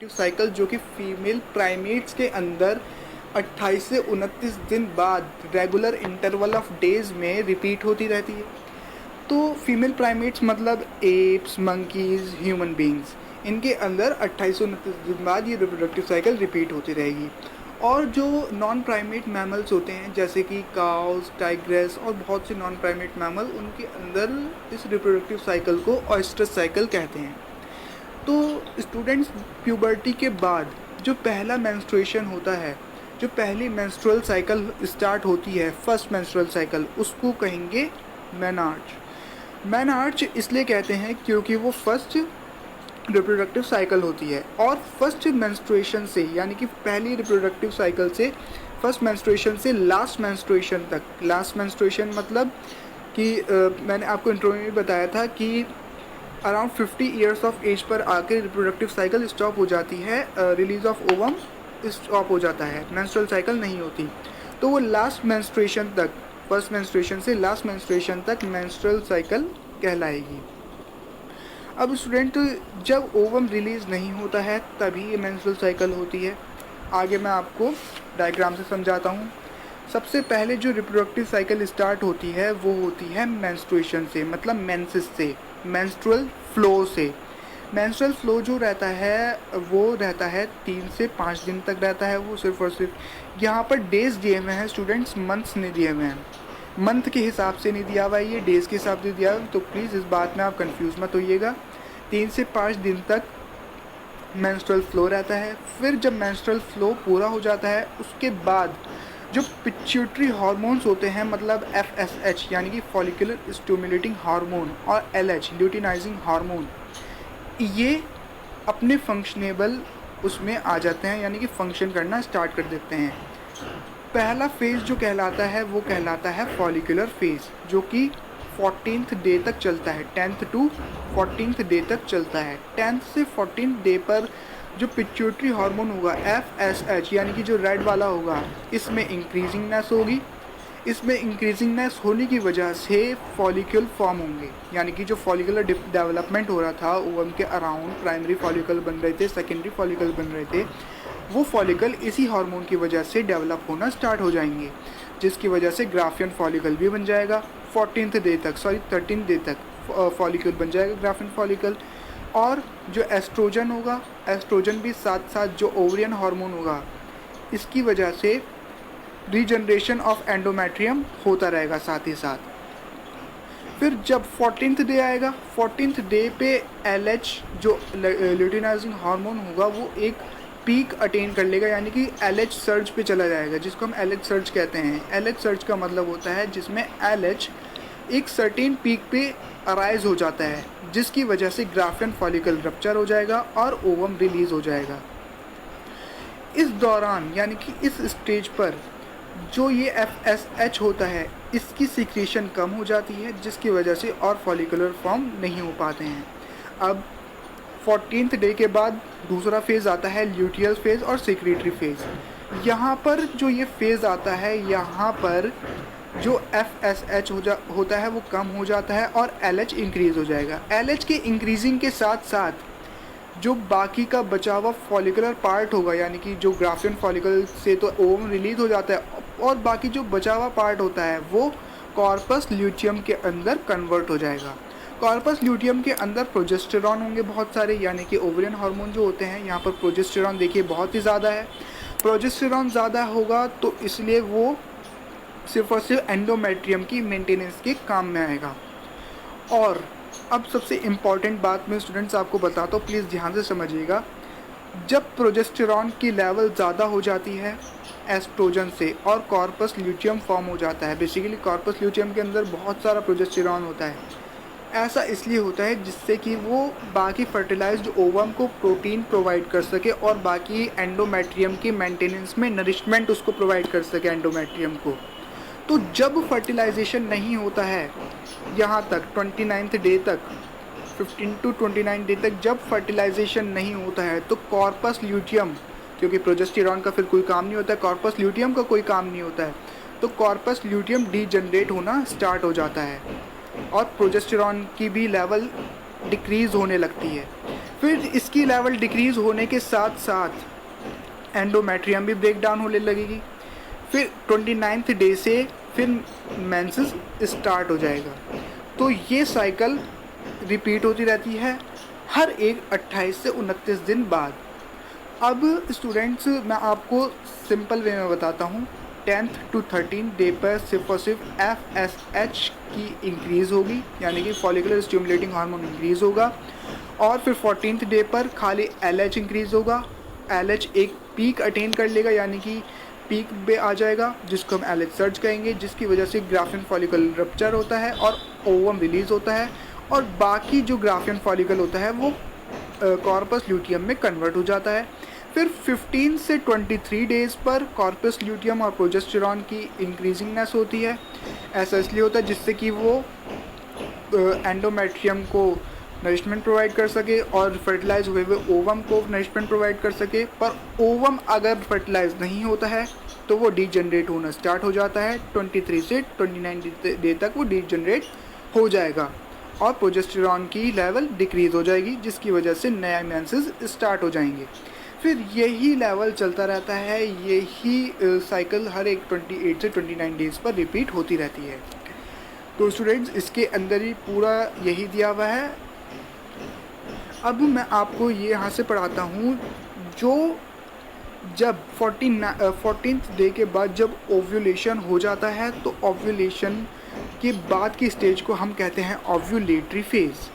Cycle जो कि female primates के अंदर 28 से 29 दिन बाद रेगुलर इंटरवल ऑफ डेज में रिपीट होती रहती है। तो फीमेल प्राइमेट्स मतलब एप्स, मंकीज़, ह्यूमन बींग्स, इनके अंदर 28 से 29 दिन बाद ये रिप्रोडक्टिव साइकिल रिपीट होती रहेगी। और जो नॉन प्राइमेट मैमल्स होते हैं जैसे कि काउस, टाइग्रेस और बहुत से नॉन प्राइमेट मैमल, उनके अंदर इस रिप्रोडक्टिव साइकिल को ऑयस्ट्रस साइकिल कहते हैं। तो स्टूडेंट्स, प्यूबर्टी के बाद जो पहला मेंस्ट्रुएशन होता है, जो पहली मेंस्ट्रुअल साइकिल स्टार्ट होती है, फर्स्ट मेंस्ट्रुअल साइकिल, उसको कहेंगे मेनार्च। मेनार्च इसलिए कहते हैं क्योंकि वो फर्स्ट रिप्रोडक्टिव साइकिल होती है। और फर्स्ट मेंस्ट्रुएशन से, यानी कि पहली रिप्रोडक्टिव साइकिल से, फर्स्ट मेंस्ट्रुएशन से लास्ट मेंस्ट्रुएशन तक, लास्ट मेंस्ट्रुएशन मतलब कि मैंने आपको इंट्रो में बताया था कि around 50 years of as per आके रिप्रोडक्टिव साइकिल स्टॉप हो जाती है, रिलीज ऑफ ओवम स्टॉप हो जाता है, मेंस्ट्रुअल साइकिल नहीं होती। तो वो लास्ट मेंस्ट्रुएशन तक, फर्स्ट मेंस्ट्रुएशन से लास्ट मेंस्ट्रुएशन तक मेंस्ट्रुअल साइकिल कहलाएगी। अब स्टूडेंट, जब ओवम रिलीज़ नहीं होता है तभी ये मेंस्ट्रुअल साइकिल होती है। आगे मैं आपको डायग्राम से समझाता हूँ। सबसे पहले जो रिप्रोडक्टिव साइकिल स्टार्ट होती है वो होती है मेंस्ट्रुएशन से, मतलब मेंसेस से, मेंस्ट्रुअल फ्लो से। मेंस्ट्रुअल फ्लो जो रहता है वो रहता है 3 से 5 दिन तक रहता है। वो सिर्फ और सिर्फ यहाँ पर डेज दिए हुए हैं स्टूडेंट्स, मंथ्स नहीं दिए हुए हैं। मंथ के हिसाब से नहीं दिया हुआ है, ये डेज़ के हिसाब से दिया हुआ है, तो प्लीज़ इस बात में आप कंफ्यूज मत होइएगा। 3 से 5 दिन तक मेंस्ट्रुअल फ्लो रहता है। फिर जब मेंस्ट्रुअल फ्लो पूरा हो जाता है उसके बाद जो पिट्यूटरी हार्मोन्स होते हैं, मतलब FSH यानी कि फॉलिकुलर स्टिमुलेटिंग हार्मोन, और LH ल्यूटिनाइजिंग हार्मोन, ये अपने फंक्शनेबल उसमें आ जाते हैं, यानी कि फंक्शन करना स्टार्ट कर देते हैं। पहला फेज़ जो कहलाता है वो कहलाता है फॉलिकुलर फेज़, जो कि 14th डे तक चलता है, 10th to 14th डे तक चलता है। 10th से 14th डे पर जो पिट्यूटरी हार्मोन होगा FSH, यानी कि जो रेड वाला होगा, इसमें इंक्रीजिंगनेस होगी। इसमें इंक्रीजिंगनेस होने की वजह से फॉलिक्यूल फॉर्म होंगे, यानी कि जो फॉलिकुलर डेवलपमेंट हो रहा था ओवम के अराउंड, प्राइमरी फॉलिकल बन रहे थे, सेकेंडरी फॉलिकल बन रहे थे, वो फॉलिकल इसी हार्मोन की वजह से डेवलप होना स्टार्ट हो जाएंगे, जिसकी वजह से ग्राफियन फॉलिकल भी बन जाएगा। 13th डे तक फॉलिकल बन जाएगा, ग्राफियन फॉलिकल। और जो एस्ट्रोजन होगा, एस्ट्रोजन भी साथ साथ जो ओवरियन हार्मोन होगा, इसकी वजह से रीजनरेशन ऑफ एंडोमेट्रियम होता रहेगा साथ ही साथ। फिर जब 14th डे आएगा, 14th डे पे LH जो ल्यूटिनाइजिंग हार्मोन होगा वो एक पीक अटेन कर लेगा, यानी कि LH सर्ज पे चला जाएगा, जिसको हम LH सर्ज कहते हैं। LH सर्ज का मतलब होता है जिसमें LH एक सर्टेन पीक पे अराइज हो जाता है, जिसकी वजह से ग्राफियन फॉलिकल रप्चर हो जाएगा और ओवम रिलीज हो जाएगा। इस दौरान, यानी कि इस स्टेज पर जो ये FSH होता है, इसकी सिक्रीशन कम हो जाती है, जिसकी वजह से और फॉलिकुलर फॉर्म नहीं हो पाते हैं। अब 14th डे के बाद दूसरा फेज़ आता है ल्यूटियल फेज़ और सिक्रीटरी फेज़। यहाँ पर जो ये फेज़ आता है, यहाँ पर जो FSH होता है वो कम हो जाता है और LH इंक्रीज़ हो जाएगा। LH के इंक्रीजिंग के साथ साथ जो बाकी का बचा हुआ फॉलिकुलर पार्ट होगा, यानी कि जो ग्राफियन फॉलिकल से तो ओवम रिलीज हो जाता है, और बाकी जो बचा हुआ पार्ट होता है वो कॉर्पस ल्यूटियम के अंदर कन्वर्ट हो जाएगा। कॉर्पस ल्यूटियम के अंदर प्रोजेस्टेरॉन होंगे बहुत सारे, यानी कि ओवरियन हार्मोन जो होते हैं, यहाँ पर प्रोजेस्टेरॉन देखिए बहुत ही ज़्यादा है। प्रोजेस्टेरॉन ज़्यादा होगा तो इसलिए वो सिर्फ और सिर्फ एंडोमेट्रियम की मेंटेनेंस के काम में आएगा। और अब सबसे इम्पॉर्टेंट बात मैं स्टूडेंट्स आपको बताता हूँ, प्लीज़ ध्यान से समझिएगा। जब प्रोजेस्टेरॉन की लेवल ज़्यादा हो जाती है एस्ट्रोजन से और कॉर्पस ल्यूटियम फॉर्म हो जाता है, बेसिकली कॉर्पस ल्यूटियम के अंदर बहुत सारा प्रोजेस्टेरॉन होता है। ऐसा इसलिए होता है जिससे कि वो बाकी फर्टिलाइज्ड ओवम को प्रोटीन प्रोवाइड कर सके और बाकी एंडोमेट्रियम की मेंटेनेंस में नरिशमेंट उसको प्रोवाइड कर सके एंडोमेट्रियम को। तो जब फर्टिलाइजेशन नहीं होता है, यहाँ तक 29th डे तक, 15 to 29 डे तक जब फर्टिलाइजेशन नहीं होता है, तो कॉर्पस ल्यूटियम, क्योंकि प्रोजेस्टेरॉन का फिर कोई काम नहीं होता है, कॉर्पस ल्यूटियम का कोई काम नहीं होता है, तो कॉर्पस ल्यूटियम डीजनरेट होना स्टार्ट हो जाता है और प्रोजेस्टेरॉन की भी लेवल डिक्रीज़ होने लगती है। फिर इसकी लेवल डिक्रीज़ होने के साथ साथ एंडोमेट्रियम भी ब्रेक डाउन होने लगेगी। फिर 29th डे से फिर मेंसेस स्टार्ट हो जाएगा। तो ये साइकिल रिपीट होती रहती है हर एक 28 से 29 दिन बाद। अब स्टूडेंट्स मैं आपको सिंपल वे में बताता हूँ। 10th to 13th डे पर सिर्फ और सिर्फ FSH की इंक्रीज़ होगी, यानी कि फॉलिकुलर स्टिमुलेटिंग हार्मोन इंक्रीज़ होगा। और फिर 14th डे पर खाली LH इंक्रीज़ होगा। LH एक पीक अटेन कर लेगा, यानी कि पीक पे आ जाएगा, जिसको हम LH सर्ज कहेंगे, जिसकी वजह से ग्राफियन फॉलिकल रप्चर होता है और ओवम रिलीज़ होता है। और बाकी जो ग्राफियन फॉलिकल होता है वो कॉर्पस ल्यूटियम में कन्वर्ट हो जाता है। फिर 15 से 23 डेज़ पर कॉर्पस ल्यूटियम और प्रोजेस्टेरॉन की इंक्रीजिंगनेस होती है। ऐसा इसलिए होता है जिससे कि वो एंडोमेट्रियम को नरिशमेंट प्रोवाइड कर सके और फर्टिलाइज हुए ओवम को नरिशमेंट प्रोवाइड कर सके। पर ओवम अगर फर्टिलाइज नहीं होता है तो वो डीजनरेट होना स्टार्ट हो जाता है। 23 से 29 डे तक वो डीजनरेट हो जाएगा और प्रोजेस्टेरॉन की लेवल डिक्रीज़ हो जाएगी, जिसकी वजह से नया मेंसेस स्टार्ट हो जाएंगे। फिर यही लेवल चलता रहता है, यही साइकिल हर एक 28 से 29 डेज़ पर रिपीट होती रहती है। तो स्टूडेंट्स इसके अंदर ही पूरा यही दिया हुआ है। अब मैं आपको ये यहाँ से पढ़ाता हूँ, जो जब 14th डे के बाद जब ओव्यूलेशन हो जाता है तो ओव्यूलेशन के बाद की स्टेज को हम कहते हैं ओव्यूलेटरी फेज़।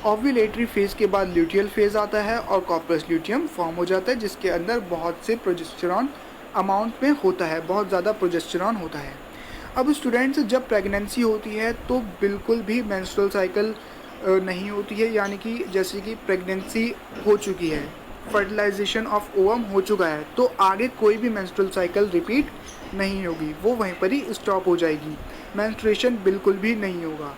ओव्यूलेटरी फेज़ के बाद ल्यूटियल फेज़ आता है और कॉर्पस ल्यूटियम फॉर्म हो जाता है, जिसके अंदर बहुत से प्रोजेस्टेरॉन अमाउंट में होता है, बहुत ज़्यादा प्रोजेस्टेरॉन होता है। अब स्टूडेंट्स जब प्रेगनेंसी होती है तो बिल्कुल भी मेंस्ट्रुअल साइकिल नहीं होती है, यानी कि जैसे कि प्रेगनेंसी हो चुकी है, फर्टिलाइजेशन ऑफ ओवम हो चुका है, तो आगे कोई भी मेंस्ट्रुअल साइकिल रिपीट नहीं होगी, वो वहीं पर ही स्टॉप हो जाएगी, मेंस्ट्रुएशन बिल्कुल भी नहीं होगा।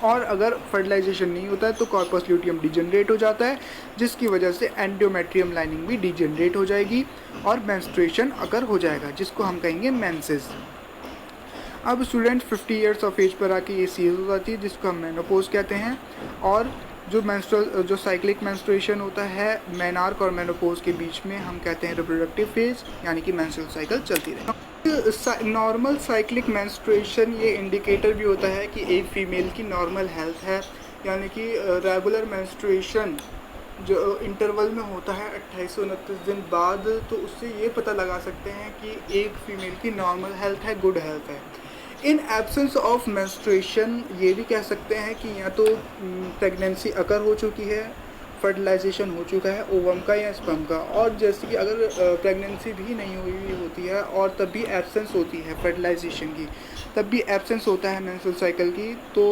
और अगर फर्टिलाइजेशन नहीं होता है तो कॉर्पस ल्यूटियम डिजनरेट हो जाता है, जिसकी वजह से एंडोमेट्रियम लाइनिंग भी डिजनरेट हो जाएगी और मेंस्ट्रुएशन अकर हो जाएगा, जिसको हम कहेंगे मेंसेस। अब student 50 years of as per आके ये सीज हो जाती है, जिसको हम मेनोपॉज कहते हैं। और जो साइक्लिक मेंस्ट्रुएशन होता है मेनार्क और मेनोपॉज के बीच में, हम कहते हैं रिप्रोडक्टिव फेज, यानी कि मेंस्ट्रुअल साइकिल चलती रहे। नॉर्मल साइक्लिक मेंस्ट्रुएशन ये इंडिकेटर भी होता है कि एक फीमेल की नॉर्मल हेल्थ है, यानी कि रेगुलर मेंस्ट्रुएशन जो इंटरवल में होता है 28 से 29 दिन बाद, तो उससे ये पता लगा सकते हैं कि एक फीमेल की नॉर्मल हेल्थ है, गुड हेल्थ है। इन एब्सेंस ऑफ मेंस्ट्रुएशन ये भी कह सकते हैं कि या तो प्रेगनेंसी अकर हो चुकी है, फर्टिलाइजेशन हो चुका है ओवम का या स्पर्म का। और जैसे कि अगर प्रेगनेंसी भी नहीं हुई होती है और तब भी एब्सेंस होती है फर्टिलाइजेशन की, तब भी एब्सेंस होता है मेंस्ट्रुअल साइकिल की, तो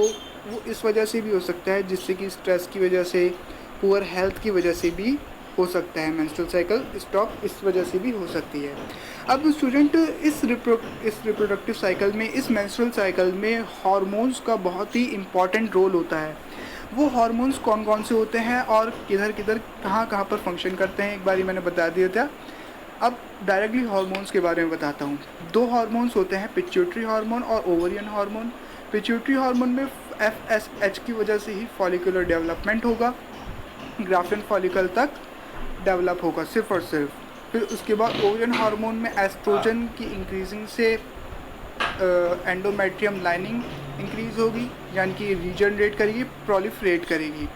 वो इस वजह से भी हो सकता है, जिससे कि स्ट्रेस की वजह से, पुअर हेल्थ की वजह से भी हो सकता है मेंस्ट्रुअल साइकिल स्टॉप, इस वजह से भी हो सकती है। अब स्टूडेंट इस रिप्रोडक्टिव साइकिल में, इस मेंस्ट्रुअल साइकिल में हार्मोन्स का बहुत ही इम्पॉर्टेंट रोल होता है। वो हार्मोन्स कौन कौन से होते हैं और किधर किधर कहाँ कहाँ पर फंक्शन करते हैं, एक बारी मैंने बता दिया था। अब डायरेक्टली हार्मोन्स के बारे में बताता हूँ। दो हार्मोन्स होते हैं, पिट्यूटरी हार्मोन और ओवरियन हार्मोन। पिट्यूटरी हार्मोन में FSH की वजह से ही फॉलिकुलर डेवलपमेंट होगा, ग्राफियन फॉलिकल तक डेवलप होगा सिर्फ और सिर्फ। फिर उसके बाद ओवरियन हार्मोन में एस्ट्रोजन की इंक्रीजिंग से एंडोमेट्रियम लाइनिंग इंक्रीज होगी, यानी कि रीजनरेट करेगी, प्रोलिफरेट करेगी।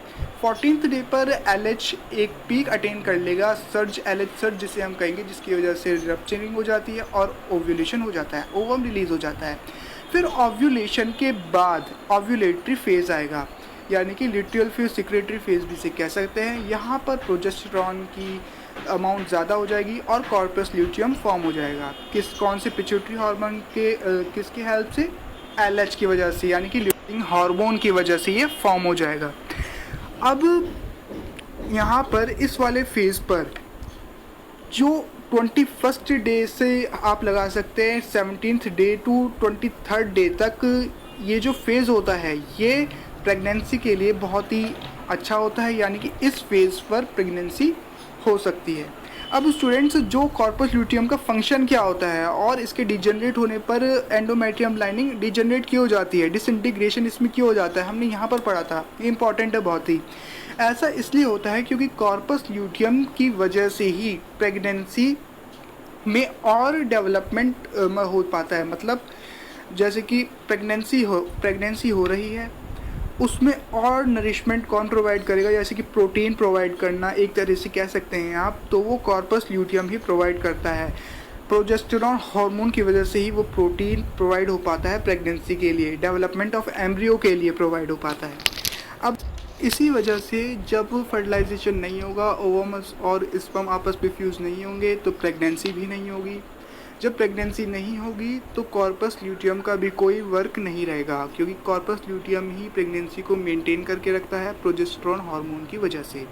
14th डे पर LH एक पीक अटेन कर लेगा, सर्ज LH सर्ज जिसे हम कहेंगे, जिसकी वजह से रप्चरिंग हो जाती है और ओव्यूलेशन हो जाता है, ओवम रिलीज हो जाता है। फिर ओव्यूलेशन के बाद ओव्यूलेटरी फेज़ आएगा, यानी कि लिट्रियल फेज, सिक्रेटरी फेज भी से कह सकते हैं। यहाँ पर प्रोजेस्टेरॉन की अमाउंट ज़्यादा हो जाएगी और कॉर्पस ल्यूटियम फॉर्म हो जाएगा। कौन से पिट्यूटरी हार्मोन के किसकी हेल्प से? LH की वजह से, यानी कि ल्यूटियम हार्मोन की वजह से ये फॉर्म हो जाएगा। अब यहाँ पर इस वाले फेज़ पर जो 21st डे से आप लगा सकते हैं 17th day to 23rd day तक, ये जो फेज़ होता है ये प्रेगनेंसी के लिए बहुत ही अच्छा होता है, यानी कि इस फेज़ पर प्रेगनेंसी हो सकती है। अब स्टूडेंट्स, जो कॉर्पस ल्यूटियम का फंक्शन क्या होता है और इसके डिजनरेट होने पर एंडोमेट्रियम लाइनिंग डिजनरेट क्यों हो जाती है, डिसइंटीग्रेशन इसमें क्यों हो जाता है, हमने यहाँ पर पढ़ा था, ये इंपॉर्टेंट है बहुत ही। ऐसा इसलिए होता है क्योंकि कॉर्पस ल्यूटियम की वजह से ही प्रेगनेंसी में और डेवलपमेंट हो पाता है। मतलब जैसे कि प्रेगनेंसी हो रही है, उसमें और नरिशमेंट कौन प्रोवाइड करेगा, जैसे कि प्रोटीन प्रोवाइड करना एक तरह से कह सकते हैं आप, तो वो कॉर्पस ल्यूटियम ही प्रोवाइड करता है। प्रोजेस्टेरॉन हार्मोन की वजह से ही वो प्रोटीन प्रोवाइड हो पाता है प्रेगनेंसी के लिए, डेवलपमेंट ऑफ एम्ब्रियो के लिए प्रोवाइड हो पाता है। अब इसी वजह से जब फर्टिलाइजेशन नहीं होगा, ओवम्स और स्पर्म आपस में फ्यूज़ नहीं होंगे, तो प्रेगनेंसी भी नहीं होगी। जब प्रेगनेंसी नहीं होगी तो कॉर्पस ल्यूटियम का भी कोई वर्क नहीं रहेगा, क्योंकि कॉर्पस ल्यूटियम ही प्रेगनेंसी को मेंटेन करके रखता है प्रोजेस्टेरॉन हार्मोन की वजह से।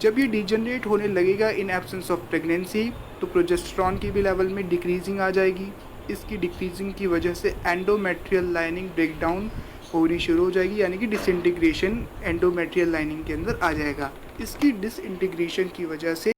जब ये डिजनरेट होने लगेगा इन एब्सेंस ऑफ प्रेगनेंसी, तो प्रोजेस्टेरॉन की भी लेवल में डिक्रीजिंग आ जाएगी। इसकी डिक्रीजिंग की वजह से एंडोमेट्रियल लाइनिंग ब्रेक डाउन होनी शुरू हो जाएगी, यानी कि डिसइंटीग्रेशन एंडोमेट्रियल लाइनिंग के अंदर आ जाएगा। इसकी डिसइंटीग्रेशन की वजह से